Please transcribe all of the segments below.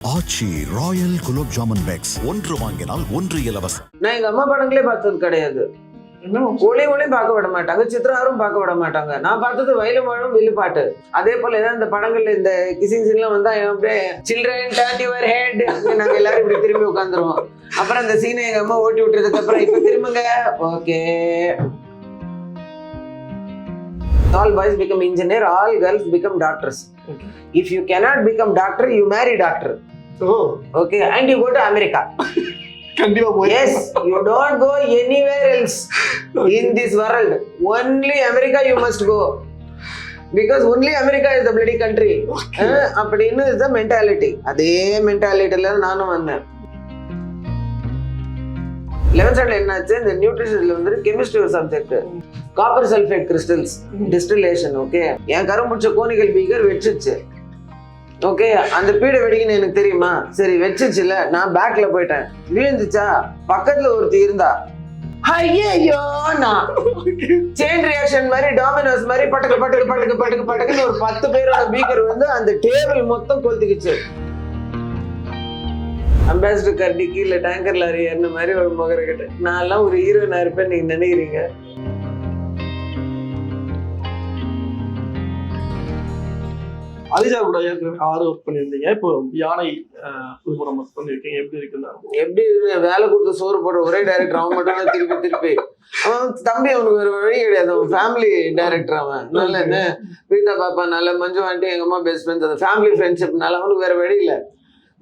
ஆச்சி Royal gulab jamun packs ஒன்று வாங்கினால் ஒன்று இலவசம். நான் எங்க அம்மா படங்களே பார்த்தது கிடையாது. ஒளியும் பார்க்க விட மாட்டாங்க, சித்ராரும் பார்க்க விட மாட்டாங்க. நான் பார்த்தது வயலுமழும் வில்லுப்பாட்டு. அதே போல ஏதாவது இந்த படங்கள்ல இந்த கிசிங் சீன்லாம் வந்தா அப்படியே சில்ட்ரன் டர்ன் யுவர் ஹெட் நாங்க எல்லாரும் இப்படி திரும்பி உட்காந்துருவோம். அப்புறம் அந்த சீனை எங்க அம்மா ஓட்டி விட்டுறதுக்கு அப்புறம் இப்ப திரும்புங்க. Okay, all boys become engineer, all girls become doctors. Okay. If you cannot become doctor, you marry doctor. Oh. Okay, and you go to America. Yes, you don't go anywhere else in this world. Only America you must go. Because only America is the bloody country. அப்படின்னு is the mentality. அதே மென்டாலிட்டியில நானும் வந்தேன். 11th ஸ்டாண்டர்ட்ல என்னாச்சு, இந்த நியூட்ரிஷன்ல வந்து chemistry ஒரு subject. Copper sulphate crystals distillation. Okay, என் கரும்புடிச்ச கோனிக்கல் பீக்கர் வெடிச்சிச்சு. ஓகே, அந்த பீடை வெடிக்குன்னு எனக்கு தெரியுமா? சரி வெச்சிச்சுல, நான் பேக்ல போயிட்டேன். விழுந்துச்சா, பக்கத்துல ஒருத்தி இருந்தா, ஐயோ நான் செயின் ரியாக்ஷன் மாதிரி டாமினோஸ் மாதிரி பட்டக்கு பட்டக்கு பட்டக்கு பட்டக்கு பட்டக்குன்னு ஒரு 10 பேரோட பீக்கர் வந்து அந்த டேபிள் மொத்தம் கொளுத்துக்குச்சு. அம்பாசிடர் கட்டி கீழே டேங்கர் லாரி என்ன மாதிரி ஒரு முகர கிட்ட நான் எல்லாம் ஒரு ஹீரோனா இருப்பேன் நீங்க நினைக்கிறீங்க? அலிஜா கூட ஏற்கனவே 6 ஒர்க் பண்ணியிருந்தீங்க. இப்போ யானை புதுப்படம் ஒர்க் பண்ணிருக்கீங்க. எப்படி இருக்குன்னு எப்படி வேலை கொடுத்து சோறு போடுற ஒரே டைரக்டர் அவன் மட்டும் தான். திருப்பி அவன் தம்பி, அவனுக்கு வேற வழி கிடையாது. அவன் ஃபேமிலி டைரக்டர். அவன் நல்ல என்ன பீதா பாப்பா நல்ல மஞ்சு வாண்டி எங்க அம்மா பெஸ்ட் ஃப்ரெண்ட்ஸ். அந்த ஃபேமிலி ஃப்ரெண்ட்ஷிப்னால அவனுக்கு வேற வழி இல்லை.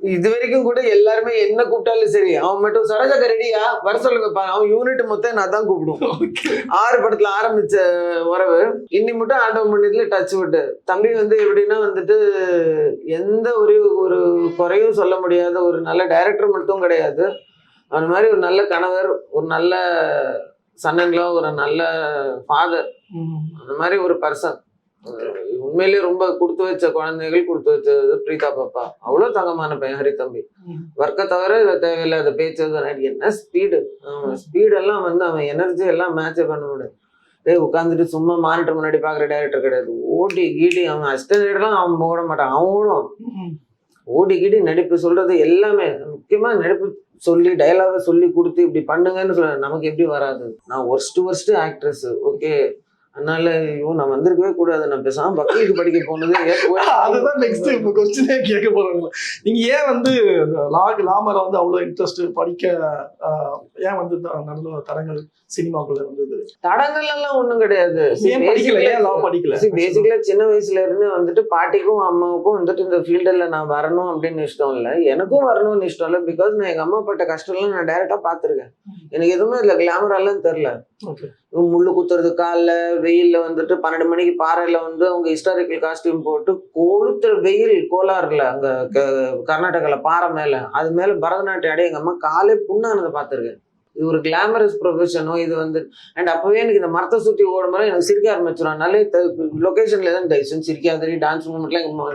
இது வரைக்கும் கூட எல்லாருமே என்ன கூப்பிட்டாலும் சரி, அவன் மட்டும் சரோஜாக்கா ரெடியா வர சொல்லுங்கப்பா. அவன் யூனிட் மொத்தம் நான் தான் கூப்பிடுவோம். 6 படத்துல ஆரம்பிச்ச உறவு இன்னி மட்டும் ஆண்டவன் பண்ணிட்டுல டச் விட்டு. தம்பி வந்து எப்படின்னா வந்துட்டு எந்த ஒரு குறையும் சொல்ல முடியாத ஒரு நல்ல டைரக்டர் மட்டும் கிடையாது. அவன் மாதிரி ஒரு நல்ல கணவர், ஒரு நல்ல சன்னன்லோ, ஒரு நல்ல ஃபாதர், அந்த மாதிரி ஒரு பர்சன். உண்மையிலேயே ரொம்ப கொடுத்து வச்ச குழந்தைகள், கொடுத்து வச்சது பிரீதா பாப்பா. அவ்வளவு தங்கமான பையன் ஹரி தம்பி. ஒர்க்கை தவிர தேவையில்லாத பேச்சு. என்ன ஸ்பீடெல்லாம் வந்து அவன் எனர்ஜி எல்லாம் மேட்சே பண்ண முடியாது. உட்காந்துட்டு சும்மா மானிட்டர் முன்னாடி பாக்குற டைரக்டர் கிடையாது. ஓடி கீடி அவன் அஸ்டன்லாம் அவன் ஓட மாட்டான், அவன் ஓடும். ஓடி கீடி நடிப்பு சொல்றது எல்லாமே, முக்கியமா நடிப்பு சொல்லி டைலாக சொல்லி கொடுத்து இப்படி பண்ணுங்கன்னு சொல்ல நமக்கு எப்படி வராது? நான் ஒர்ஸ்ட் ஆக்ட்ரஸ். ஓகே, அதனால நான் வந்திருக்கவே கூடாது, நான் பேசாம பக்ரீத் படிக்க போனது. அதுதான் நெக்ஸ்ட் இப்போ கொஸ்டினே கேட்க போறாங்க. நீங்க ஏன் வந்து லாமரை வந்து அவ்வளவு இன்ட்ரெஸ்ட் படிக்க, ஏன் வந்து நல்ல தடங்கள் சினிமாக்குள்ள இருந்தது? தடங்கள் எல்லாம் ஒண்ணும் கிடையாது. பேசிக்கலா சின்ன வயசுல இருந்து வந்துட்டு பாட்டிக்கும் அம்மாவுக்கும் வந்துட்டு இந்த ஃபீல்டுல நான் வரணும் அப்படின்னு இஷ்டம் இல்லை, எனக்கும் வரணும்னு இஷ்டம் இல்லை. பிகாஸ் நான் எங்க அம்மா பட்ட கஷ்டம்லாம் நான் டைரக்டா பாத்துருக்கேன். எனக்கு எதுவுமே இதுல கிளாமரெல்லாம் தெரியல. முள்ளு குத்துறது காலில் வெயில்ல வந்துட்டு 12 மணிக்கு பாறையில வந்து அவங்க ஹிஸ்டாரிக்கல் காஸ்டியூம் போட்டு கொளுத்துற வெயில் கோலாறுல அங்க கர்நாடகால பாறை மேல, அது மேல பரதநாட்டியம் ஆடி எங்க அம்மா காலே புண்ணானதை பார்த்துருக்கேன். இது ஒரு கிளாமரஸ் ப்ரொஃபஷனோ இது வந்து. அண்ட் அப்பவே எனக்கு இந்த மரத்தை சுற்றி ஓடும் போது எனக்கு சிரிக்க ஆரம்பிச்சிடும். நல்ல லொகேஷன்ல தான் டைசன் சிரிக்காதடி டான்ஸ் மூமெண்ட்லாம் எங்க அம்மா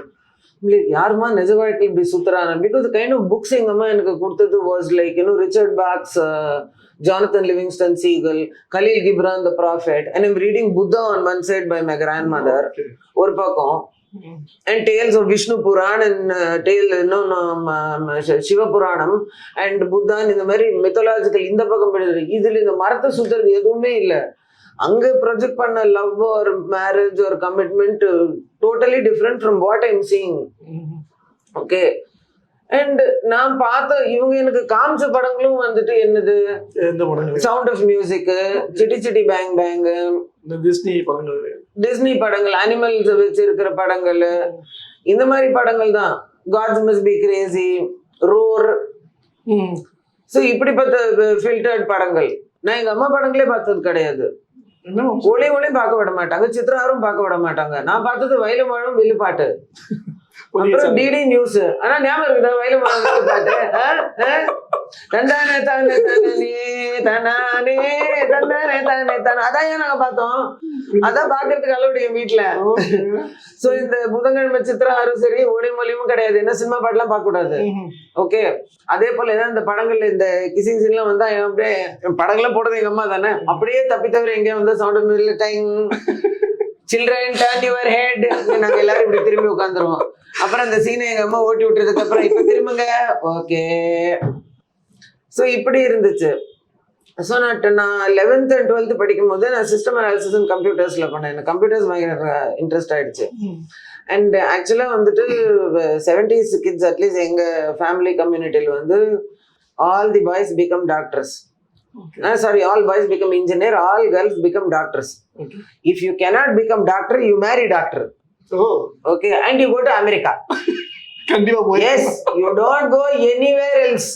யாருமா நிஜ வாழ்க்கை இப்படி சுத்துறாங்க. பிகாஸ் கைண்ட் ஆஃப் புக்ஸ் எங்க அம்மா எனக்கு கொடுத்தது was like Richard box, Jonathan Livingston Seagull, Khalil Gibran the Prophet, and I'm reading Buddha on one side by my grandmother. ஒரு பக்கம், and tales of Vishnu Puran and Shiva Puranam and Buddha, இந்த மாதிரி mythological இந்த பக்கம் படிக்கிறது. இதுல இந்த மரத்தை சுத்துறது எதுவுமே இல்லை. அங்க ப்ரொஜெக்ட் பண்ண love or marriage or commitment totally different from what I'm seeing. Okay. And நான் பார்த்த இவங்க எனக்கு காமிச்ச படங்களும் வந்துட்டு என்னது, sound of music, Chitty Chitty Bang Bang, Disney படங்கள், அனிமல்ஸ் வச்சு இருக்கிற படங்கள், இந்த மாதிரி படங்கள் தான். Gods must be crazy, roar. So இப்படிப்பட்ட ஃபில்டர்ட் படங்கள். நான் எங்க அம்மா படங்களே பார்த்தது கிடையாது. ஒளியும் பார்க்க விட மாட்டாங்க, சித்ராரும் பார்க்க விட மாட்டாங்க. நான் பார்த்தது வயலுமழும் வில்லுப்பாட்டு, அப்புறம் டிடி நியூஸ். ஆனா ஞாபகம் இருக்குதா வயலுமழும் வில்லுப்பாட்டு? தந்தானே தானே தானே தனானே தந்தானே தானே தானே, அதான் ஏன் நாங்க பார்த்தோம். அதான் பாக்குறதுக்கு அளவுடைய வீட்டுல. சோ இந்த புதன்கிழமை சித்ராரும் சரி ஒளியும் ஒளியும் கிடையாது. என்ன சினிமா பாட்டுலாம் பார்க்க கூடாது. ஓகே, அதே போல ஏதாவது இந்த படங்கள்ல இந்த கிசிங் சீன்லாம் வந்தா அப்படியே படங்கள்லாம் போடுறது எங்க அம்மா தானே. அப்படியே தப்பி தவிர எங்கேயா வந்து sound music time children turn your head, நாங்க எல்லாரும் இப்படி திரும்பி உட்காந்துருவோம். அப்புறம் அந்த சீனை எங்க அம்மா ஓட்டி விட்டுறதுக்கு அப்புறம் இப்ப திரும்புங்க, ஓகே. ஸோ இப்படி இருந்துச்சு. ஸோ நான் 11th and 12th படிக்கும் போது நான் சிஸ்டம் அனாலிசிஸ் அண்ட் கம்ப்யூட்டர்ஸ்ல பண்ணேன். எனக்கு கம்ப்யூட்டர்ஸ் பயங்கர இன்ட்ரெஸ்ட் ஆயிடுச்சு. அண்ட் ஆக்சுவலா வந்துட்டு 70s கிட்ஸ் அட்லீஸ்ட் எங்க ஃபேமிலி கம்யூனிட்டியில் வந்து all the boys become doctors. Sorry, all boys become engineer, all girls become doctors. Okay. If you cannot become doctor, you marry doctor. Oh. Okay, and you go to America. கண்டிப்பா போய். Yes, you don't go anywhere else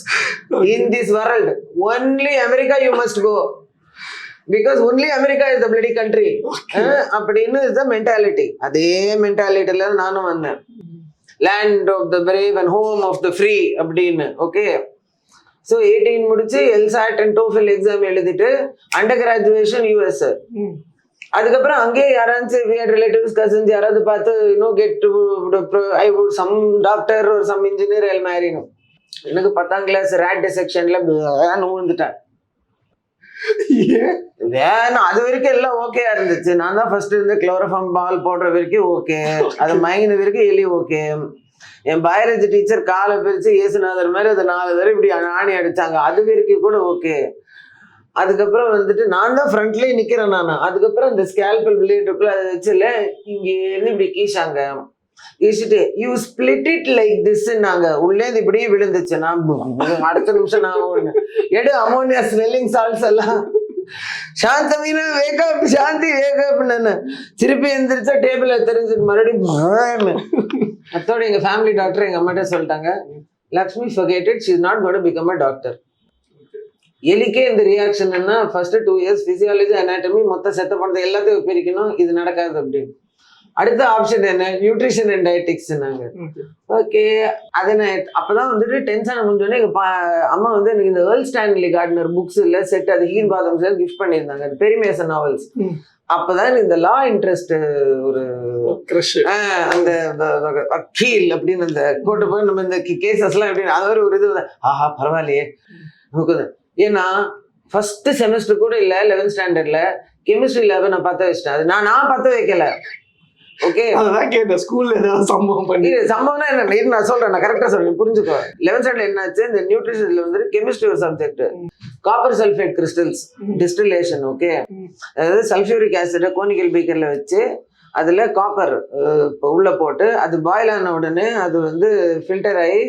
in this world. Only America you must go. Because only America is the bloody country. அப்படின்னு is the mentality. அதே மென்டாலிட்டியில நானும் வந்தேன். Land of the brave and home of the free அப்படின்னு. Okay. So 18 முடிச்சு LSAT and TOEFL exam எழுதிட்டு under graduation US. அதுக்கப்புறம் அங்கேயே யாராச்சும் ரிலேட்டிவ்ஸ் கசின்ஸ் யாராவது பார்த்து get I would some doctor ஒரு சம் இன்ஜினியர் எல் மேரினும். எனக்கு 10ஆம் கிளாஸ் ரேட் டிசெக்ஷன்ல விழுந்துட்டேன். வேணும் அது வரைக்கும் எல்லாம் ஓகேயா இருந்துச்சு. நான் தான் ஃபர்ஸ்ட் இருந்து குளோரோஃபார்ம் பால் போடுற வரைக்கும் ஓகே, அது மயங்கின வரைக்கும் எலி ஓகே. என் பயாலஜி டீச்சர் காலை பிரிச்சு ஏசுநாதர் மாதிரி அதை 4 தடவை இப்படி ஆணி அடிச்சாங்க, அது வரைக்கும் கூட ஓகே. அதுக்கப்புறம் வந்துட்டு நான் தான் ஃப்ரண்ட்லயே நிக்கிறேன் நான். அதுக்கப்புறம் இந்த ஸ்கேல்பல் விளையாட்டுக்குள்ள அதை வச்சுல இங்க இருந்து இப்படி கீசாங்க ஈசிட்டு you split it like this நாங்க உள்ளே இப்படியே விழுந்துச்சு. நான் அடுத்த நிமிஷம் நான் எடு அமோனியா ஸ்மெல்லிங் சால்ட்ஸ் எல்லாம் சாந்தமீனா வேகப் சாந்தி வேகப் நான் திருப்பி எந்திரிச்சா டேபிள்ல தெரிஞ்சுட்டு மறுபடியும் அத்தோட எங்க ஃபேமிலி டாக்டர் எங்க அம்மாட்ட சொல்லிட்டாங்க, Lakshmi forget it, she is not going to become a doctor. எலிக்கே இந்த ரியாக்ஷன் என்ன, ஃபர்ஸ்ட் 2 years பிசியாலஜி அனாட்டமி மொத்த செத்த பணத்தை எல்லாத்தையும் பிரிக்கணும், இது நடக்காது அப்படின்னு. அடுத்த ஆப்ஷன் என்ன, நியூட்ரிஷன் அண்ட் டயட்டிக்ஸ் நாங்க. ஓகே, அது நான் அப்பதான் வந்துட்டு 10th முடிஞ்சோடனே எங்க அம்மா வந்து எனக்கு இந்த ஏர்ல் ஸ்டான்லி கார்ட்னர் புக்ஸ் இல்ல செட் அது ஹீன் பாதம்ஸ் கிஃப்ட் பண்ணியிருந்தாங்க, பெரிமேசன் நாவல்ஸ். அப்பதான் இந்த லா இன்ட்ரெஸ்ட் ஒரு அந்த கீல் அப்படின்னு அந்த கோட்டை போய் நம்ம இந்த கேசஸ் எல்லாம் எப்படி அது ஒரு இது ஆஹா பரவாயில்லையே நமக்கு. ஏன்னா ஃபர்ஸ்ட் செமஸ்டர் கூட இல்ல 11th ஸ்டாண்டர்ட்ல கெமிஸ்ட்ரி லேபை நான் பத்த வச்சிட்டேன். அது நான் பத்த வைக்கல. ஓகே, அதான் கேட்டேன் ஸ்கூல்ல ஏதாவது சம்பவம் பண்ணி. சம்பவம்னா என்ன நான் சொல்றேன், நான் கரெக்டா சொல்றேன் புரிஞ்சுக்கோ. 11th ஸ்டாண்டர்ட் என்னாச்சு, இந்த நியூட்ரிஷன்ல வந்து கெமிஸ்ட்ரி ஒரு subject, copper sulphate crystals distillation. Okay, அதாவது சல்ஃபியூரிக் ஆசிட கோனிக்கல் பீக்கர்ல வச்சு அதுல காப்பர் உள்ள போட்டு அது பாயில் ஆன உடனே அது வந்து ஃபில்டர் ஆகி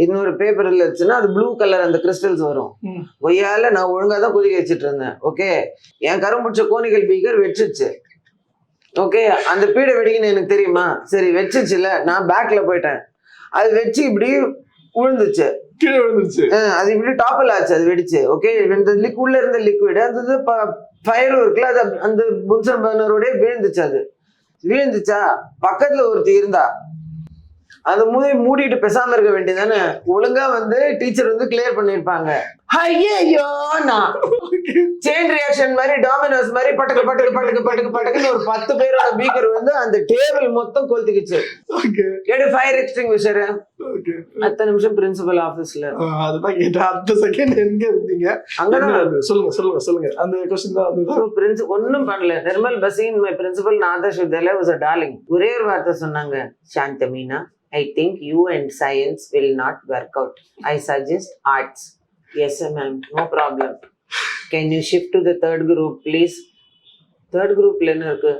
இன்னொரு பேப்பர்ல வச்சுன்னா அது ப்ளூ கலர் அந்த கிறிஸ்டல்ஸ் வரும். ஒய்யால நான் ஒழுங்கா தான் கொதிக்க வச்சுட்டு இருந்தேன். ஓகே, என் கரும்புடிச்ச கோனிக்கல் பீக்கர் வெடிச்சிச்சு. ஓகே, அந்த பீடை வெடிக்குன்னு எனக்கு தெரியுமா, சரி வெச்சிச்சுல, நான் பேக்ல போயிட்டேன், அது வச்சு இப்படி விழுந்துச்சு, கீழே விழுந்துச்சு, அது இப்படி டாப்பில் ஆச்சு, அது வெடிச்சு. ஓகே, இந்த உள்ள இருந்த லிக்விட் அந்த ஃபயரும் இருக்குல்ல, அது அந்த புன்சன் பர்னரோட விழுந்துச்சு. அது விழுந்துச்சா, பக்கத்துல ஒருத்தி இருந்தா, அந்த மூடிட்டு பேசாம இருக்க வேண்டியதானே, ஒழுங்கா வந்து டீச்சர் வந்து கிளியர் பண்ணிருப்பாங்க. ஐயோ, நான் செயின் ரியாக்ஷன் மாதிரி டாமினோஸ் மாதிரி பட்டக்கு பட்டக்கு பட்டக்கு பட்டக்கு பட்டக்குன்னு ஒரு 10 பேரோட பீக்கர் வந்து அந்த டேபிள் மொத்தம் கொளுத்திக்கிச்சு. எடு ஃபயர் எக்ஸ்டிங்விஷர். அத்தனை நிமிஷம் பிரின்சிபல் ஆபீஸ்ல. அதுதான் கேட்டேன், அடுத்த செகண்ட் எங்க இருந்தீங்க அங்கதான். சொல்லுங்க அந்த क्वेश्चन தான் வந்து பிரின்சிபல் ஒண்ணும் பண்ணல. நிர்மல் பசீன் my principal Adarsh Vidyalaya was a darling. ஒரே ஒரு வார்த்தை சொன்னாங்க, சாந்தமீனா, I think you and science will not work out. I suggest arts. Yes ma'am, no problem. Can you shift to the 3rd group please? 3rd group என்ன இருக்கு,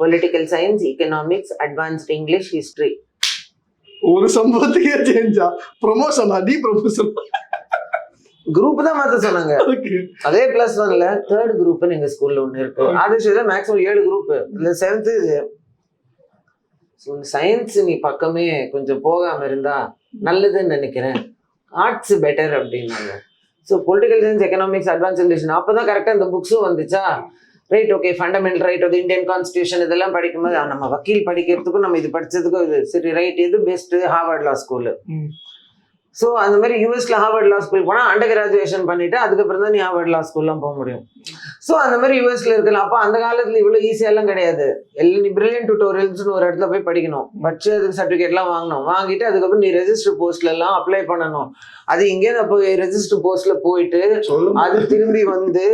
political science, economics, advanced English, history. ஒரு சம்பவத்துக்கே சேஞ்சா, promotion அடி promotion group தான் மாத்த சொன்னாங்க. அதே +1ல 3rd group எங்க ஸ்கூல்ல ஒண்ணு இருக்கு. ஆதிஷேல மேக்ஸிமம் 7 குரூப், இல்ல 7th சயின்ஸ் நீ பக்கமே கொஞ்சம் போகாம இருந்தா நல்லதுன்னு நினைக்கிறேன், ஆர்ட்ஸ் பெட்டர் அப்படின்னாங்க. So political science, economics, advance English அப்பதான் கரெக்டா இந்த புக்ஸும் வந்துச்சா. Right, okay, fundamental right of Indian constitution இதெல்லாம் படிக்கும்போது நம்ம வக்கீல் படிக்கிறதுக்கும் நம்ம இது படிச்சதுக்கும் இது சரி ரைட், எது பெஸ்ட், ஹார்வர்ட் லா ஸ்கூலு. ஸோ அந்த மாதிரி யூஎஸ்ல ஹார்வர்ட் லா ஸ்கூல் போனால் அண்டர் கிராஜுவேஷன் பண்ணிட்டு அதுக்கப்புறம் தான் நீ ஹார்வர்ட் லா ஸ்கூல்லாம் போக முடியும். ஸோ அந்த மாதிரி யூஎஸ்ல இருக்கலாம். அப்போ அந்த காலத்தில் இவ்வளோ ஈஸியெல்லாம் கிடையாது. நீ பிரில்லியன்ட் டியூட்டோரியல்ஸ்னு ஒரு இடத்துல போய் படிக்கணும், படிச்சு அதுக்கு சர்டிஃபிகேட்லாம் வாங்கணும், வாங்கிட்டு அதுக்கப்புறம் நீ ரெஜிஸ்டர் போஸ்ட்ல எல்லாம் அப்ளை பண்ணணும். அது இங்கே அப்போ ரெஜிஸ்டர் போஸ்ட்ல போயிட்டு அது திரும்பி வந்து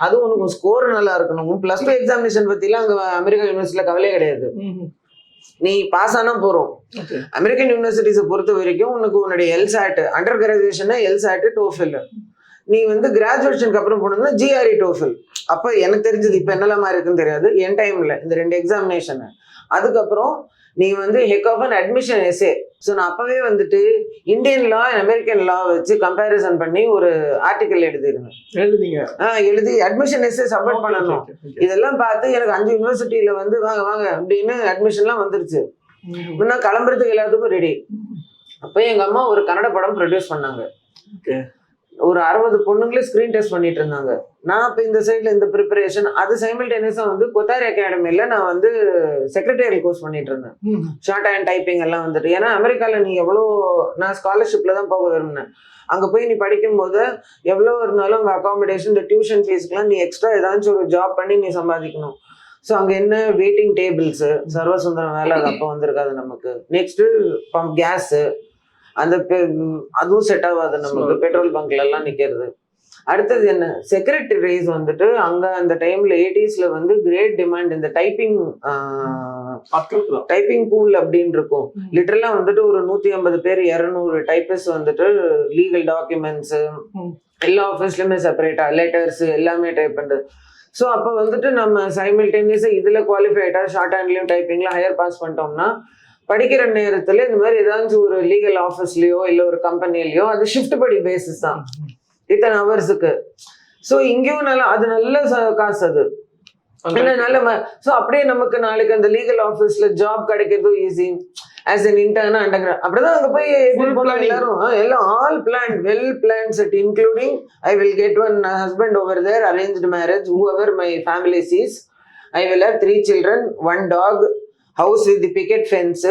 அது உனக்கு ஸ்கோர் நல்லா இருக்கணும். +2 எக்ஸாமினேஷன் பத்திலாம் அங்கே அமெரிக்கா யூனிவர்சிட்டியில கவலையே கிடையாது. நீ பாஸ் ஆனா போறோம். அமெரிக்கன் யூனிவர்சிட்டிஸை பொறுத்த வரைக்கும் உனக்கு உன்னுடைய எல்சாட், அண்டர் கிராஜுவேஷனா எல்சாட், டோஃபெல். நீ வந்து கிராஜுவேஷனுக்கு அப்புறம் போனோம்னா ஜிஆர்இ, டோஃபெல். அப்ப எனக்கு தெரிஞ்சது இப்ப என்னெல்லாம் இருக்குன்னு தெரியாது என் டைம்ல இந்த 2 எக்ஸாமினேஷன். அதுக்கப்புறம் நீ வந்து ஹெக் ஆஃப் அன் அட்மிஷன் எஸ்ஏ. ஸோ நான் அப்பவே வந்துட்டு இந்தியன் லா அமெரிக்கன் லா வச்சு கம்பேரிசன் பண்ணி ஒரு ஆர்டிக்கல் எழுதி அட்மிஷன் எஸ்ஏ சப்மிட் பண்ணணும். இதெல்லாம் பார்த்து எனக்கு 5 யூனிவர்சிட்டியில வந்து வாங்க வாங்க அப்படின்னு அட்மிஷன்லாம் வந்துருச்சு. நான் கிளம்புறதுக்கு எல்லாத்துக்கும் ரெடி. அப்போ எங்க அம்மா ஒரு கன்னட படம் ப்ரொடியூஸ் பண்ணாங்க. ஒரு 60 பொண்ணுங்களே ஸ்கிரீன் டெஸ்ட் பண்ணிட்டு இருந்தாங்க. நான் இப்போ இந்த சைட்ல இந்த ப்ரிப்பரேஷன், அது சைமல்டேனியஸா வந்து கொத்தாரி அகாடமியில நான் வந்து செக்ரட்டரியல் கோர்ஸ் பண்ணிட்டு இருந்தேன். ஷார்ட் ஹேண்ட் டைப்பிங் எல்லாம் வந்துட்டு. ஏன்னா அமெரிக்கால நீ எவ்வளோ, நான் ஸ்காலர்ஷிப்ல தான் போக விரும்பினேன். அங்க போய் நீ படிக்கும் போது எவ்வளோ இருந்தாலும் அங்கே அகாமடேஷன், இந்த டியூஷன் ஃபீஸ்க்குலாம் நீ எக்ஸ்ட்ரா ஏதாச்சும் ஒரு ஜாப் பண்ணி நீ சம்பாதிக்கணும். ஸோ அங்கே என்ன வெயிட்டிங் டேபிள்ஸ், சர்வசுந்தரம் வேலை அது அப்போ வந்திருக்காது நமக்கு. நெக்ஸ்ட் பம்ப் கேஸு, அந்த அதுவும் செட் ஆகாது நமக்கு, பெட்ரோல் பங்க்ல எல்லாம் நிக்கிறது. அடுத்தது என்ன, செக்ரட்டரிஸ் வந்துட்டு அங்க அந்த டைம்ல 80ஸ்ல வந்து கிரேட் டிமாண்ட். இந்த டைப்பிங் பூல் அப்படின்னு இருக்கும். லிட்டரலா வந்துட்டு ஒரு 150 பேர் 200 டைப்பிஸ்ட் வந்துட்டு லீகல் டாக்குமெண்ட்ஸ் எல்லா ஆஃபீஸ்லயுமே செப்பரேட்டா லெட்டர்ஸ் எல்லாமே டைப் பண்றது. ஸோ அப்போ வந்துட்டு நம்ம சைமல்டேனியஸா இதுல குவாலிஃபைடா ஷார்ட் ஹேண்ட்லயும் டைப்பிங்லாம் ஹையர் பாஸ் பண்ணிட்டோம்னா படிக்கிற நேரத்துல இந்த மாதிரி ஏதாச்சும் ஒரு லீகல் ஆஃபீஸ்லயோ இல்லை ஒரு கம்பெனிலயோ அது ஷிஃப்ட் படி பேசிஸ் தான் இத்தனை ஹவர்ஸுக்கு. ஸோ இங்கேயும் அது நல்ல காசு. அது நல்ல. ஸோ அப்படியே நமக்கு நாளைக்கு அந்த லீகல் ஆஃபீஸ்ல ஜாப் கிடைக்கிறதும் easy. As an intern under அப்படிதான் அங்க போய் எல்லாரும் எல்லாம் all plan, well plan set, including I will get one husband over there, arranged marriage, whoever my family sees. I will have 3 children, 1 dog, house with picket fence.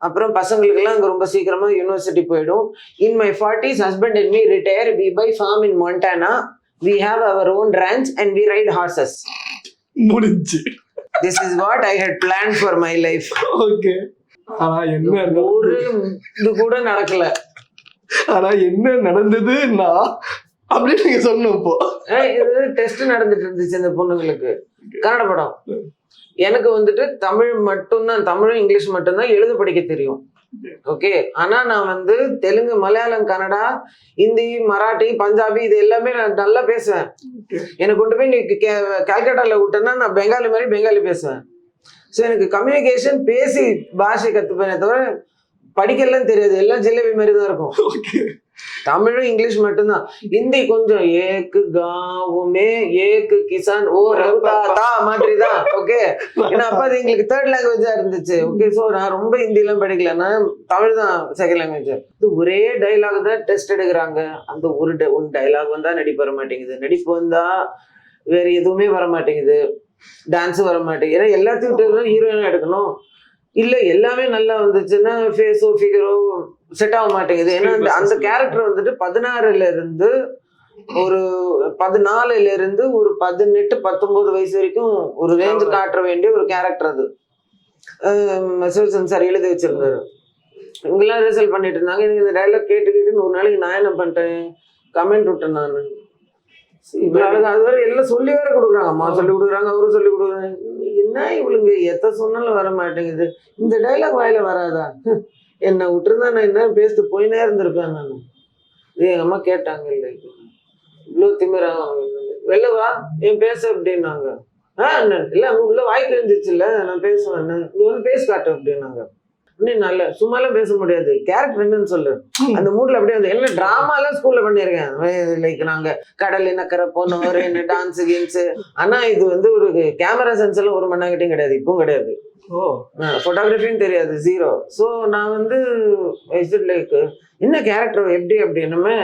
அப்புறம் பசங்களுக்கெல்லாம் அங்கே ரொம்ப சீக்கிரமா யூனிவர்சிட்டி போயிடும். In my 40s husband and me retire, we buy farm in Montana, we have our own range and we ride horses. முடிஞ்சு. This is what I had plan for my life. Okay. ஆனா என்ன ஒரு இது கூட நடக்கல. ஆனா என்ன நடந்ததுன்னா அப்படின்னு நீங்க சொன்னோம். இப்போ இது டெஸ்ட் நடந்துட்டு இருந்துச்சு இந்த பொண்ணுங்களுக்கு. கன்னட படம். எனக்கு வந்துட்டு தமிழ் மட்டும்தான், தமிழும் இங்கிலீஷ் மட்டும்தான் எழுத படிக்க தெரியும். ஓகே. ஆனா நான் வந்து தெலுங்கு, மலையாளம், கன்னடா, ஹிந்தி, மராட்டி, பஞ்சாபி இது எல்லாமே நான் நல்லா பேசுவேன். எனக்கு கொண்டு போய் நீ கல்கட்டால விட்டேன்னா நான் பெங்காலி மாதிரி பெங்காலி பேசுவேன். ஸோ எனக்கு கம்யூனிகேஷன் பேசி பாஷை கற்றுப்பேனே தவிர படிக்கலாம் தெரியாது. எல்லாம் ஜிலேபி மாதிரி தான் இருக்கும். தமிழும் இங்கிலீஷ் மட்டும்தான். ஹிந்தி கொஞ்சம் ஏக்கு காவுமே ஏக்கு கிசான் ஓ ரகுதா தா மாதிரி தான். ஓகே. ஏன்னா அப்ப அது எங்களுக்கு 3rd லாங்குவேஜா இருந்துச்சு. ஓகே. ஸோ நான் ரொம்ப ஹிந்திலாம் படிக்கல, நான் தமிழ் தான் 2nd லாங்குவேஜ். இது ஒரே டைலாக் தான் டெஸ்ட் எடுக்கிறாங்க. அந்த ஒரு டைலாக் வந்தா நடிப்பு வர மாட்டேங்குது, நடிப்பு வந்தா வேற எதுவுமே வர மாட்டேங்குது, டான்ஸ் வர மாட்டேங்குது. ஏன்னா எல்லாத்தையும் ஹீரோயினா எடுக்கணும். இல்ல எல்லாமே நல்லா வந்துச்சுன்னா ஃபேஸோ ஃபிகரோ செட் ஆக மாட்டேங்குது. ஏன்னா அந்த கேரக்டர் வந்துட்டு 16ல இருந்து ஒரு 14ல இருந்து ஒரு 18, 19 வயசு வரைக்கும் ஒரு ரேஞ்சு காட்ட வேண்டிய ஒரு கேரக்டர் அது. சார் எழுதி வச்சிருந்தாரு. இவங்கெல்லாம் ரிசல்ட் பண்ணிட்டு இருந்தாங்க. எனக்கு இந்த டைலாக் கேட்டு ஒரு நாளைக்கு நான் என்ன பண்ணிட்டேன், கமெண்ட் விட்டேன் நான். இவ்வளவு அது வேற எல்லாம் சொல்லி வேற கொடுக்குறாங்க. அம்மா சொல்லி கொடுக்குறாங்க, அவரும் சொல்லி கொடுக்குறாங்க. என்ன இவளுங்க எத்த சொன்னாலும் வர மாட்டேங்குது, இந்த டைலாக் வாயில வராதா, என்னை விட்டுருந்தா நான் என்ன பேசிட்டு போயினே இருந்திருப்பேன் நான். இது எங்க அம்மா கேட்டாங்க. இல்லை இவ்வளோ திமிராங்க, வெளில வா ஏன் பேச அப்படின்னாங்க. இல்லை அங்கே உள்ள வாய்க்கு இருந்துச்சு, இல்லை நான் பேசுவேன், நீ வந்து பேச காட்டு அப்படின்னாங்க. நல்ல சும்மாலாம் பேச முடியாது, கேரக்டர் என்னன்னு சொல்லு. அந்த மூட்ல அப்படியே வந்து என்ன டிராமா எல்லாம் ஸ்கூல்ல பண்ணிருக்கேன். லைக் நாங்க கடல் நக்கரை போனோம், என்ன டான்ஸ் கேம்ஸ். ஆனா இது வந்து ஒரு கேமரா சென்ஸ் எல்லாம் ஒரு மண்ணாங்கிட்டையும் கிடையாது, இப்பவும் கிடையாது. போட்டோகிராஃபியும் தெரியாது, 0. ஸோ நான் வந்து லைக் என்ன கேரக்டர் எப்படி அப்படின்னுமே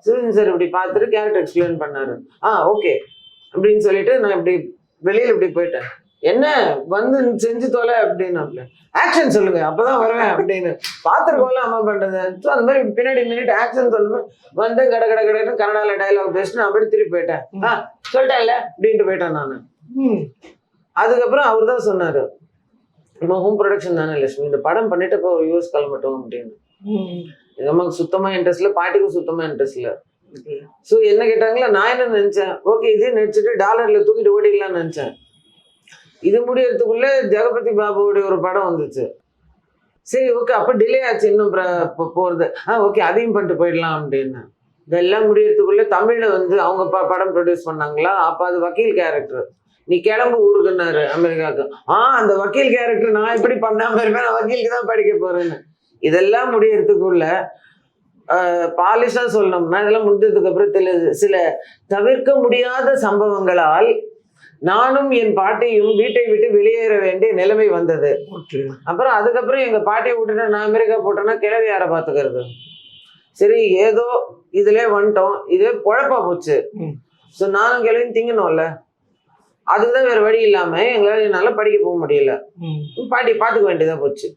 சிவன் சார் இப்படி பார்த்துட்டு கேரக்டர் எக்ஸ்பிளைன் பண்ணாரு. ஓகே அப்படின்னு சொல்லிட்டு நான் இப்படி வெளியில இப்படி போயிட்டேன். என்ன வந்து செஞ்சு தொலை அப்படின்னு ஆக்ஷன் சொல்லுங்க அப்பதான் வருவேன் அப்படின்னு பாத்துருக்கோம்ல அம்மா பண்றது. ஸோ அந்த மாதிரி பின்னாடி மினிட் ஆக்ஷன் சொல்லுங்க வந்து கட கட கடைன்னு கன்னடால டைலாக் பேசிட்டு நான் அப்படி திருப்பி போயிட்டேன். சொல்லிட்டேன்ல அப்படின்ட்டு போயிட்டேன் நான். அதுக்கப்புறம் அவர் தான் சொன்னாரு, நம்ம ஹோம் ப்ரொடக்ஷன் தானே லட்சுமி, இந்த படம் பண்ணிட்டு இப்போ யூஎஸ் கிளம்பட்டோம் அப்படின்னு. எங்க அம்மாவுக்கு சுத்தமா இன்ட்ரெஸ்ட் இல்லை, பாட்டிக்கும் சுத்தமா இன்ட்ரெஸ்ட் இல்லை. ஸோ என்ன கேட்டாங்களா, நான் என்ன நினைச்சேன், ஓகே இதே நடிச்சுட்டு டாலர்ல தூக்கிட்டு ஓடிடலாம்னு நினைச்சேன். இது முடியறதுக்குள்ள ஜெகபதி பாபுவோடைய ஒரு படம் வந்துச்சு. சரி ஓகே அப்ப டிலே ஆச்சு இன்னும் போறது. ஓகே அதையும் பண்ணிட்டு போயிடலாம் அப்படின்னு. இதெல்லாம் முடியறதுக்குள்ள தமிழ்ல வந்து அவங்க படம் ப்ரொடியூஸ் பண்ணாங்களா, அப்ப அது வக்கீல் கேரக்டர், நீ கிளம்பு ஊருக்குன்னாரு அமெரிக்காவுக்கு. அந்த வக்கீல் கேரக்டர் நான் எப்படி பண்ணாம இருப்பேன், நான் வக்கீலுக்கு தான் படிக்க போறேன்னு. இதெல்லாம் முடியறதுக்குள்ள பாலிஷா சொல்லணும்னா இதெல்லாம் முடிஞ்சதுக்கு அப்புறம் சில தவிர்க்க முடியாத சம்பவங்களால் நானும் என் பாட்டியும் வீட்டை விட்டு வெளியேற வேண்டிய நிலைமை வந்தது. அப்புறம் அதுக்கப்புறம் எங்க பாட்டியை விட்டுட்டு நான் அமெரிக்கா போட்டேன்னா கிளவி யாரை பாத்துக்கிறது. சரி ஏதோ இதுல வந்துட்டோம், இதே பொழப்பா போச்சு. ஸோ நானும் கிளவி திங்கணும்ல, அதுதான் வேற வழி இல்லாம எங்களால என்னால படிக்க போக முடியல. பாட்டி பாத்துக்க வேண்டியதா போச்சு.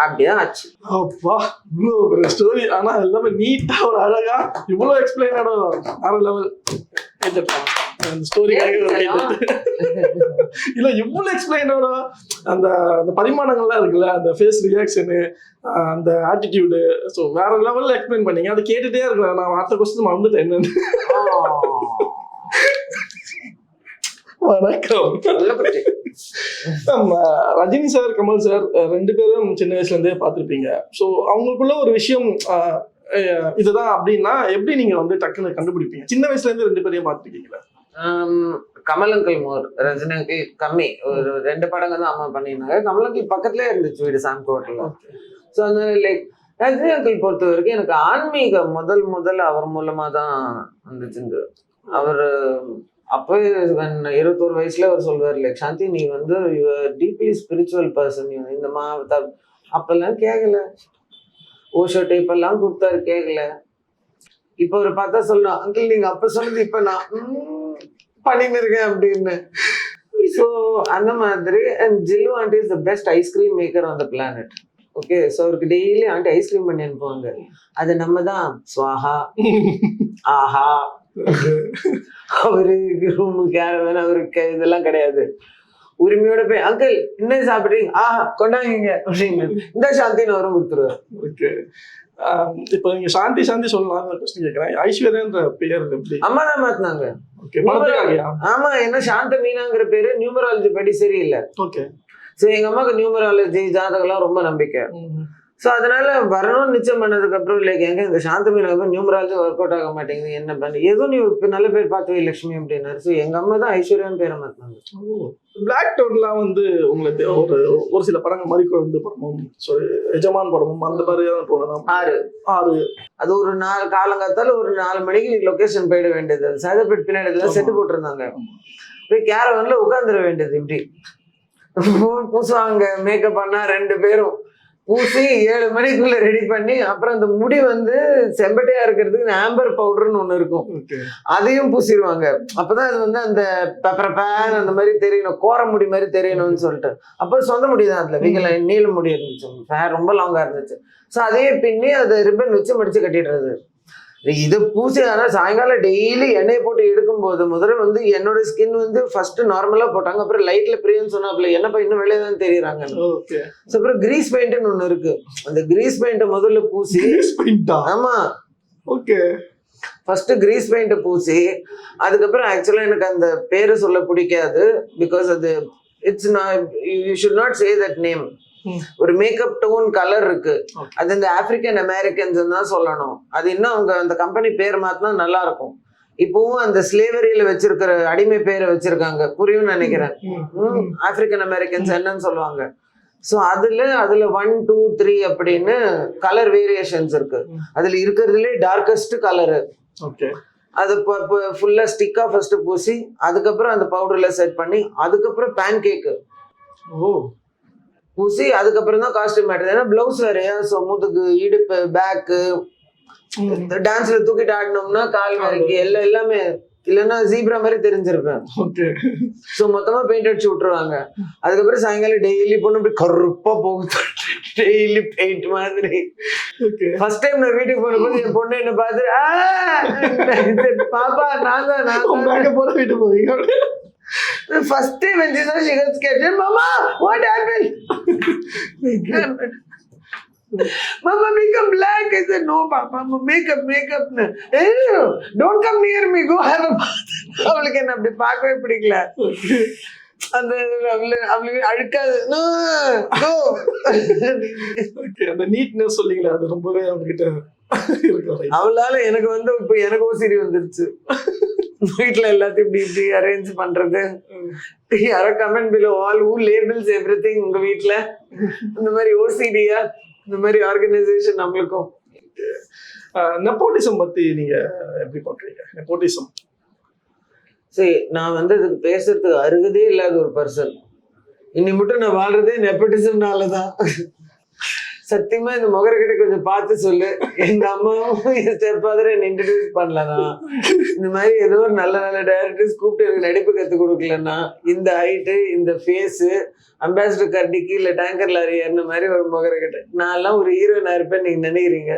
அப்படிதான் ஆச்சு. அப்பா இவ்வளவு ஒரு ஸ்டோரி. ஆனா எல்லாமே நீட்டா ஒரு அழகா இவ்வளவு எக்ஸ்பிளைன் வேற லெவல். அந்த ஸ்டோரிக்காக இல்ல இவ்வளவு எக்ஸ்பிளைனோட அந்த அந்த பரிமாணங்கள்லாம் இருக்குல்ல, அந்த ஃபேஸ் ரியாக்ஷனு, அந்த ஆட்டிடியூடு, ஸோ வேற லெவல்ல எக்ஸ்பிளைன் பண்ணீங்க. அதை கேட்டுட்டே இருக்கலாம். நான் அடுத்த கொஸ்டின் மறந்துட்டேன் என்னன்னு. வணக்கம். ரஜினி சார், கமல் சார் ரெண்டு பேரும் சின்ன வயசுல இருந்தே பார்த்திருப்பீங்க. ஸோ அவங்களுக்குள்ள ஒரு விஷயம் இதுதான் அப்படின்னா எப்படி நீங்க வந்து டக்குன்னு கண்டுபிடிப்பீங்க? சின்ன வயசுல இருந்து ரெண்டு பேரையும் பார்த்துருக்கீங்களா? கமல் அங்கிள் மோர், ரஜினி அங்கிள் கம்மி. ஒரு 2 படங்கள் தான் அம்மா பண்ணியிருந்தாங்க. கமல் அங்கிள் பக்கத்துலேயே இருந்துச்சு வீடு சாம்கோட்டில். ஸோ அதனால லைக் ரஜினி அங்கிள் பொறுத்த வரைக்கும் எனக்கு ஆன்மீகம் முதல் அவர் மூலமா தான் வந்துச்சு. அவர் அப்போ 21 வயசுல அவர் சொல்வார், லைக் சாந்தி நீ வந்து டீப்லி ஸ்பிரிச்சுவல் பர்சன், இந்த அப்பெல்லாம் கேட்கல. ஓஷோ டைப் எல்லாம் கொடுத்தாரு, கேட்கல. இப்ப ஒரு பார்த்தா சொல்லணும், அங்கிள் நீங்க அப்ப சொன்னது இப்ப நான் பண்ணின்னு இருக்கேன் அப்படின்னு. ஸோ அந்த மாதிரி. And Jillu aunty is the best ice cream maker on the planet. Okay, so அவருக்கு டெய்லி ஆண்டி ஐஸ்கிரீம் பண்ணி அனுப்புவாங்க. அது நம்ம தான் ஸ்வாஹா ஆஹா. அவருக்கு ரூமுக்கு யாரும் வேணும், அவருக்கு இதெல்லாம் கிடையாது. உரிமையோட போய் அங்கிள் என்ன சாப்பிடுறீங்க, கொண்டாங்க அப்படின்னு இந்த சாந்தின்னு அவரும் கொடுத்துருவாரு. ஓகே, இப்போ நீங்க சாந்தி சொல்லலாம் கொஸ்டின் கேட்கிறேன். ஐஸ்வர்யான்ற பேர் எப்படி அம்மா தான் மாத்தினாங்க? ஆமா, என்ன சாந்த மீனாங்கிற பேரு நியூமராலஜி படி சரியில்லை. ஓகே, ஸோ எங்க அம்மாவுக்கு நியூமராலஜி ஜாதகம்லாம் ரொம்ப நம்பிக்கை. ஸோ அதனால வரணும்னு நிச்சயம் பண்ணதுக்கு அப்புறம் லைக் எங்க இந்த சாந்த மீனாக நியூமராலஜி ஒர்க் அவுட் ஆக மாட்டேங்குது, என்ன பண்ணி ஏதோ நீ நல்ல பேர் பார்த்து லட்சுமி அப்படின்னாரு. ஸோ எங்க அம்மா தான் ஐஸ்வர்யான்னு பேரை மாத்தினாங்க. பிளாக் டோன்லாம் வந்து உங்களுக்கு ஒரு சில படங்கள் மாதிரி வந்து படமும் எஜமான் படமும் அந்த மாதிரி போனதான் 6 அது ஒரு 4 காலங்காத்தால ஒரு 4 மணிக்கு லொகேஷன் போயிட வேண்டியது. சைதாப்பேட் பின்னாடி செட்டு போட்டிருந்தாங்க. போய் கேரவன்ல உட்காந்துட வேண்டியது. இப்படி பூசுவாங்க, மேக்கப் பண்ணா 2 பேரும் பூசி 7 மணிக்குள்ள ரெடி பண்ணி, அப்புறம் அந்த முடி வந்து செம்பட்டையா இருக்கிறதுக்கு ஆம்பர் பவுடர்னு ஒண்ணு இருக்கும், அதையும் பூசிடுவாங்க. அப்பதான் அது வந்து அந்த பேன் அந்த மாதிரி தெரியணும், கோர முடி மாதிரி தெரியணும்னு சொல்லிட்டு. அப்போ சொந்த முடிதான், அதுல வீகல நீள முடி இருந்துச்சு, ரொம்ப லாங்கா இருந்துச்சு. ஸோ அதையே பின்னி அதை ரிப்பன் வச்சு மடிச்சு கட்டிடுறது. இதை பூசி ஆனா சாயங்காலம் டெய்லி எண்ணெயை போட்டு எடுக்கும் போது முதல்ல வந்து என்னோட ஸ்கின் வந்து ஃபர்ஸ்ட் நார்மலா போட்டாங்க. அப்புறம் லைட்ல பிரியன்னு சொன்னாப்ல என்னப்பா இன்னும் வெளியதான் தெரியுறாங்க. அப்புறம் கிரீஸ் பெயிண்ட்னு ஒண்ணு இருக்கு, அந்த கிரீஸ் பெயிண்ட முதல்ல பூசி. ஆமா, ஓகே, ஃபர்ஸ்ட் கிரீஸ் பெயிண்ட பூசி அதுக்கப்புறம் ஆக்சுவலா எனக்கு அந்த பேரு சொல்ல பிடிக்காது. பிகாஸ் அது it's you should not say that name. ஒரு மேக்கப் டோன் கலர் இருக்கு, அது இந்த ஆப்பிரிக்கன் அமெரிக்கன்ஸ் தான் சொல்லணும். அது இன்னும் அவங்க அந்த கம்பெனி பேர் மாத்தினா நல்லா இருக்கும். இப்பவும் அந்த ஸ்லேவரியில வச்சிருக்கிற அடிமை பேரை வச்சிருக்காங்க, புரியும் நினைக்கிறேன். ஆப்பிரிக்கன் அமெரிக்கன்ஸ் என்னன்னு சொல்லுவாங்க. ஸோ அதுல 1, 2, 3 அப்படின்னு கலர் வேரியேஷன்ஸ் இருக்கு. அதுல இருக்கிறதுலே டார்கஸ்ட் கலரு. அது ஃபுல்லா ஸ்டிக்கா ஃபர்ஸ்ட் பூசி அதுக்கப்புறம் அந்த பவுடர்ல செட் பண்ணி அதுக்கப்புறம் பேன் கேக்கு பூசி அதுக்கப்புறம் தான் காஸ்டியூம் ஆடுறது. ஏன்னா பிளவுஸ் வேறையா, ஸோ முதுகு, இடுப்பு, பேக்கு, டான்ஸ்ல தூக்கிட்டு ஆடினோம்னா கால் வரைக்கும் எல்லாமே இல்லைன்னா ஜீப்ரா மாதிரி தெரிஞ்சிருப்பேன். ஓகே. ஸோ மொத்தமா பெயிண்ட் அடிச்சு விட்டுருவாங்க. அதுக்கப்புறம் சாயங்காலம் டெய்லி பொண்ணு இப்படி கருப்பா போகும், டெய்லி பெயிண்ட் மாதிரி. ஓகே. ஃபர்ஸ்ட் டைம் நான் வீட்டுக்கு போனபோது என் பொண்ணு என்ன பார்த்து பாப்பா நான் தான் போற வீட்டுக்கு போவீங்க. first time when she saw she got scared. Mama, what happened? Mama, become black. I said, no, Papa, makeup. Hey, don't come near me. Go have a bath. அவளுக்கு என்ன அப்படி பார்க்கவே பிடிக்கல. அந்த அவளுக்கு அழுக்காது. அந்த நீட்னஸ் சொல்லிங்களா, அது ரொம்பவே அவங்ககிட்ட இருக்கு. அவளால எனக்கு வந்து இப்ப எனக்கு ஓசிடி வந்துருச்சு. வீட்டுல எல்லாத்தையும் இப்படி அரேஞ்ச் பண்றது. யாரோ comment below all who labels everything உங்க வீட்டுல இந்த மாதிரி ஓசிடியா இந்த மாதிரி ஆர்கனைசேஷன் நம்மளுக்கும். நெப்போட்டிசம் பத்தி நீங்க எப்படி பாக்குறீங்க? நெப்போட்டிசம் சரி, நான் வந்து அதுக்கு பேசுறதுக்கு அருகதே இல்லாத ஒரு பர்சன். இன்னி மட்டும் நான் வாழ்றதே நெப்போட்டிசம்னாலதான். சத்தியமா இந்த முகரக்கிட்ட கொஞ்சம் பார்த்து சொல்லு. எங்க அம்மாவும் என் ஸ்டெப் ஃபாதரை என்ன இன்ட்ரடியூஸ் பண்ணலன்னா, இந்த மாதிரி ஏதோ ஒரு நல்ல நல்ல டைரக்டர்ஸ் கூப்பிட்டு எனக்கு நடிப்பு கற்றுக் கொடுக்கலன்னா, இந்த ஹைட்டு இந்த ஃபேஸு அம்பாசிடர் கர்டிக்கு இல்லை டேங்கர் லாரி அந்த மாதிரி ஒரு முகரக்கிட்ட நான்லாம் ஒரு ஹீரோயினா இருப்பேன் நீங்க நினைக்கிறீங்க?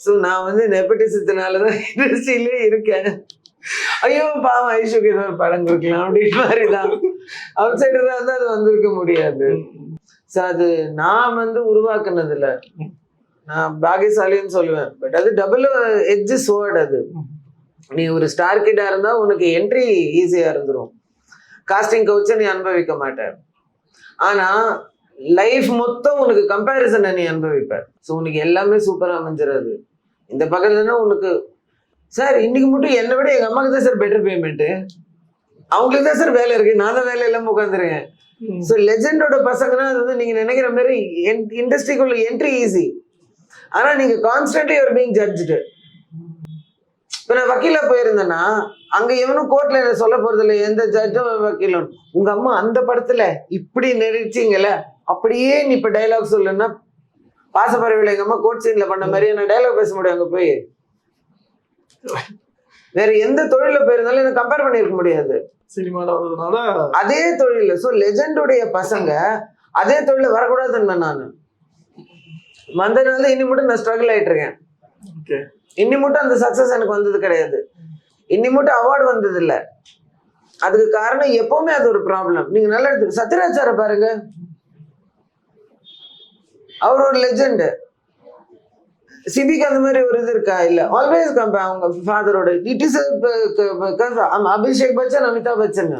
ஸோ நான் வந்து நெப்போட்டிசத்தினாலதான் இண்டஸ்ட்ரியிலே இருக்கேன். ஐயோ பாவம் ஐஷுக்கு ஏதோ ஒரு படம் கொடுக்கலாம் அப்படின்னு மாதிரிதான். அவுட் சைடரா வந்து அது வந்திருக்க முடியாது. ஸோ அது நான் வந்து உருவாக்குனது இல்லை, நான் பாகியசாலின்னு சொல்லுவேன். பட் அது டபுள் எட்ஜ் சோர்ட். அது நீ ஒரு ஸ்டார் கிட்டா இருந்தா உனக்கு என்ட்ரி ஈஸியா இருந்துரும், காஸ்டிங் கவுச்சை நீ அனுபவிக்க மாட்டேன். ஆனா லைஃப் மொத்தம் உனக்கு கம்பேரிசனை நீ அனுபவிப்ப. ஸோ உனக்கு எல்லாமே சூப்பரா அமைஞ்சிடாது. இந்த பக்கத்துலன்னா உனக்கு சார் இன்னைக்கு மட்டும் என்னை விட எங்க அம்மாக்கு தான் சார் பெட்டர் பேமெண்ட், அவங்களுக்கு தான் சார் வேலை இருக்கு, நான் தான் வேலை இல்லாம உட்காந்துருக்கேன். ஸோ லெஜெண்டோட பசங்கன்னா அது வந்து நீங்க நினைக்கிற மாதிரி இண்டஸ்ட்ரிக்குள்ள என்ட்ரி ஈஸி. ஆனா நீங்க கான்ஸ்டன்ட்லி யூஆர் பீயிங் ஜட்ஜ்டு. இப்ப நான் வக்கீலா போயிருந்தேன்னா அங்க எவனும் கோர்ட்ல என்ன சொல்ல போறது இல்லை, எந்த ஜட்ஜும் வக்கீலும். உங்க அம்மா அந்த படத்துல இப்படி நடிச்சீங்கல்ல, அப்படியே நீ இப்ப டைலாக் சொல்லுன்னா பாசப்பறவையில எங்க அம்மா கோர்ட் சீன்ல பண்ண மாதிரி நான் டைலாக் பேச முடியும். அங்க போய் வேற எந்த தொழில போயிருந்தாலும் எனக்கு கம்பேர் பண்ணிருக்க முடியாது. சினிமால வந்ததுனால அதே தொழில. ஸோ லெஜெண்டுடைய பசங்க அதே தொழில வரக்கூடாதுன்னு நான் வந்ததுனால இன்னி மட்டும் நான் ஸ்ட்ரகிள் ஆயிட்டு இருக்கேன். இன்னி மட்டும் அந்த சக்சஸ் எனக்கு வந்தது கிடையாது, இன்னி மட்டும் அவார்டு வந்தது இல்லை. அதுக்கு காரணம் எப்பவுமே அது ஒரு ப்ராப்ளம். நீங்க நல்லா எடுத்து சத்யராஜ் சாரை பாருங்க, அவர் ஒரு லெஜெண்ட். சிபிக்கு அந்த மாதிரி ஒரு இது இருக்கா? இல்ல, ஆல்வேஸ் கம்பேர் அவங்க ஃபாதரோட. It is Abhishek Bachchan, Amitabh Bachchan.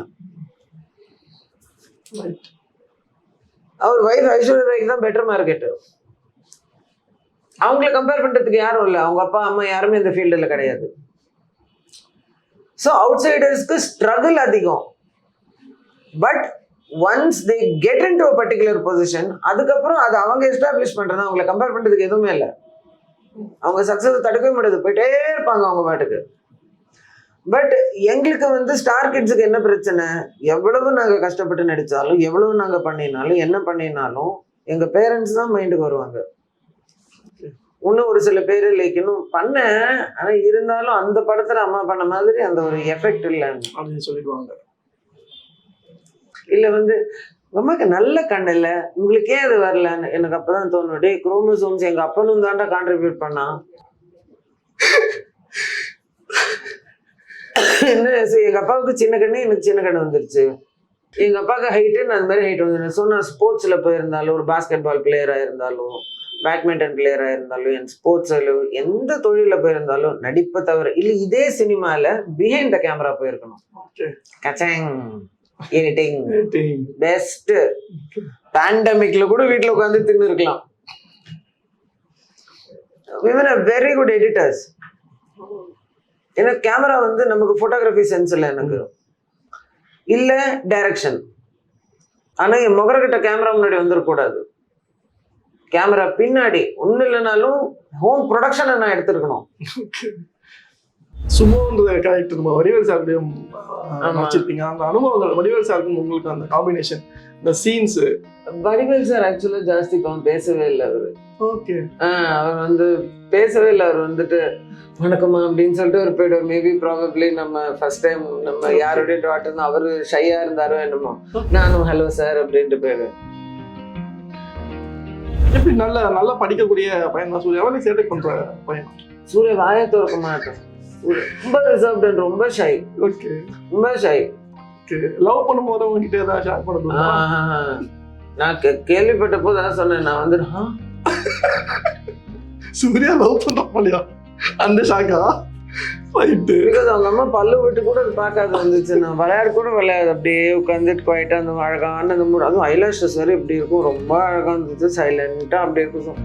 அவர் வைஃப் ஐஸ்வர்யா ராய்க்கு தான் பெட்டர் மார்க்கெட். அவங்கள கம்பேர் பண்றதுக்கு யாரும் இல்லை, அவங்க அப்பா அம்மா யாருமே இந்த ஃபீல்டுல கிடையாது. ஸோ அவுட் சைடர்ஸ்க்கு ஸ்ட்ரகிள் அதிகம். But once they get in to a particular position, அதுக்கப்புறம் அதை அவங்க எஸ்டாப்ளிஷ் பண்றது, அவங்களை கம்பேர் பண்றதுக்கு எதுவுமே இல்லை. அவங்க சக்சஸ் தடுக்கவே முடியாது, போயிட்டே இருப்பாங்க அவங்க பாட்டுக்கு. பட் எங்களுக்கு வந்து ஸ்டார் கிட்ஸுக்கு என்ன பிரச்சனை, எவ்வளவு நாங்க கஷ்டப்பட்டு நடிச்சாலும் எவ்வளவு நாங்க பண்ணினாலும் என்ன பண்ணினாலும் எங்க பேரண்ட்ஸ் தான் மைண்டுக்கு வருவாங்க. இன்னும் ஒரு சில பேர் லைக் இன்னும் பண்ண, ஆனா இருந்தாலும் அந்த படத்துல அம்மா பண்ண மாதிரி அந்த ஒரு எஃபெக்ட் இல்லை அப்படின்னு சொல்லிடுவாங்க. இல்ல வந்து அம்மாக்கு நல்ல கண் இல்லை, உங்களுக்கே அது வரலன்னு எனக்கு அப்பதான் தோணும். டே குரோமோசோம்ஸ் எங்க அப்பனும் தாண்டா கான்ட்ரிபியூட் பண்ணா. என்ன எங்க அப்பாவுக்கு சின்ன கண்ணு, எனக்கு சின்ன கண்ணு வந்துருச்சு. எங்க அப்பாவுக்கு ஹைட்டு, நான் அந்த மாதிரி ஹைட் வந்து. ஸோ நான் ஸ்போர்ட்ஸ்ல போயிருந்தாலும், ஒரு பாஸ்கெட் பால் பிளேயரா இருந்தாலும், பேட்மிண்டன் பிளேயரா இருந்தாலும், என் ஸ்போர்ட்ஸ்ல எந்த தொழில போயிருந்தாலும், நடிப்பை தவிர இல்ல இதே சினிமால பிஹைண்ட் த கேமரா போயிருக்கணும். கச்சேங் எடிட்டிங் பெஸ்ட். பேண்டமிக்ல கூட வீட்டுல உட்காந்து தின்னு இருக்கலாம். women are very good editors. ஏன்னா கேமரா வந்து நமக்கு போட்டோகிராஃபி சென்ஸ் இல்லை எனக்கு, இல்ல டைரக்ஷன். ஆனா என் முகரக்கிட்ட கேமரா முன்னாடி வந்துடக்கூடாது. கேமரா பின்னாடி ஒன்றும் இல்லைனாலும் ஹோம் ப்ரொடக்ஷனை நான் எடுத்துருக்கணும். சுமோன்ற கேரக்டர் நம்ம வடிவேல் சார்டையும் ஆமா. நடிச்சிருப்பீங்க. அந்த அனுபவங்கள் வடிவேல் சாருக்கும் உங்களுக்கு அந்த காம்பினேஷன், இந்த சீன்ஸ். வடிவேல் சார் ஆக்சுவலா ஜாஸ்தி பேசவே இல்லை அவரு. ஓகே. அவர் வந்து பேசவே இல்லை. அவர் வந்துட்டு வணக்கம்மா அப்படின்னு சொல்லிட்டு ஒரு போய்டுவார். மேபி ப்ராபப்ளி நம்ம ஃபர்ஸ்ட் டைம் நம்ம யாருடைய டாட்டர் அவரு ஷையா இருந்தாரோ என்னமோ, நானும் ஹலோ சார் அப்படின்ட்டு போயிடுவேன். எப்படி நல்லா படிக்கக்கூடிய பையன் தான் சூர்யா. எவ்வளவு சேட்டை பண்ற பையன்? சூர்யா வாயை திறக்க மாட்டேன். ரொம்ப ரிசர்வ்டு, ரொம்ப ஷை. ஓகே. ரொம்ப ஷை. லவ் பண்ணும்போது உங்ககிட்ட ஏதாவது ஷேர் பண்ணுறது? நான் கேள்விப்பட்ட போது அதான் சொன்னேன். நான் வந்து சூர்யா லவ் பண்ற போலியா அந்த ஷாக்கா? பிகாஸ் அவங்க அம்மா பல்லு விட்டு கூட அது பார்க்காது வந்துச்சு. நான் விளையாட கூட விளையாது, அப்படியே உட்காந்துட்டு குவாய்ட்டா அந்த அழகான அந்த மூடு, அதுவும் ஐலாஷஸ் வேறு இப்படி இருக்கும், ரொம்ப அழகா இருந்துச்சு. சைலண்டா அப்படி இருக்கும்.